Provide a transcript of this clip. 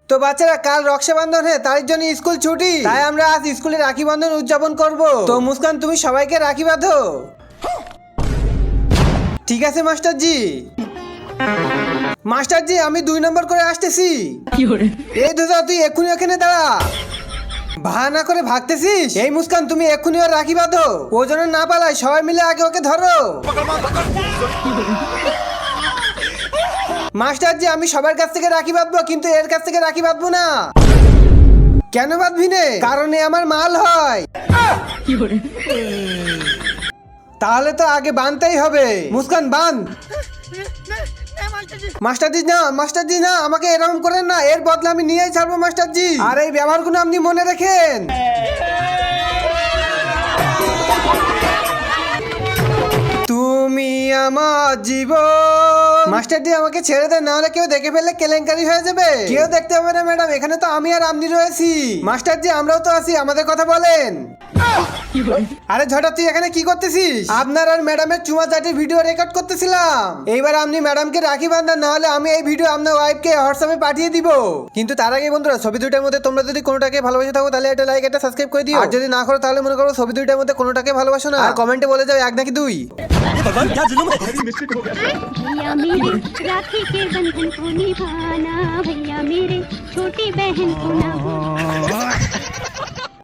তো বাচ্চারা কাল রক্ষাবন্ধন তার জন্য স্কুল ছুটি, তাই আমরা আজ স্কুলে রাখি বন্ধন উদযাপন করব। তো মুস্কান তুমি সবাইকে রাখি বাঁধো। ঠিক আছে মাস্টারজি। মাস্টারজি আমি 2 নম্বর করে আসতেছি। এই দাদা তুই এক্ষুনি এখানে দাঁড়া, বাহানা করে ভাগতেছিস। এই মুস্কান তুমি এক্ষুনি ওর রাখি বাঁধো, ও যেন না পালায়। সবাই মিলে আগে ওকে ধরো। মাস্টারজি আমি সবার কাছ থেকে রাখি বাঁধবো, কিন্তু এর কাছ থেকে রাখি বাঁধবো না। কেন বাঁধবি নে? কারণ এ আমার মাল হয়। তাহলে তো আগে বাঁধতেই হবে। মুস্কান বাঁধ। মাস্টারজি না, মাস্টারজি না, আমাকে এরকম করেন না, এর বদলে আমি নিয়েই ছাড়বো মাস্টারজি। আর এই ব্যবহারগুলো আপনি মনে রাখেন। তুমি আমার জীবন। মাস্টারজি আমাকে ছেড়ে দেন, নাহলে কেউ দেখে ফেললে কেলেঙ্কারি হয়ে যাবে। কেউ দেখতে হবে না ম্যাডাম, এখানে তো আমি আর আপনি রয়েছি। মাস্টারজি আমরাও তো আছি, আমাদের কথা বলেন। আরে ঝটা তুই এখানে কি করতেছিস? আপনার আর ম্যাডামের চুমা চাটির ভিডিও রেকর্ড করতেছিলাম। এইবার আপনি ম্যাডামকে রাখি বাঁধান, নাহলে আমি এই ভিডিও আপনার ওয়াইফকে হোয়াটসঅ্যাপে পাঠিয়ে দিব। কিন্তু তার আগে বন্ধুরা, ছবি দুইটার মধ্যে তোমরা যদি কোনোটাকে ভালোবাসে থাকো তাহলে একটা লাইক একটা সাবস্ক্রাইব করে দিও। আর যদি না করো তাহলে মনে করো ছবি দুইটার মধ্যে কোনোটাকে ভালোবাসো না। আর কমেন্টে বলে যাও 1 নাকি 2। भैया मेरे राखी के बंधन को निभाना, भैया मेरे छोटी बहन को ना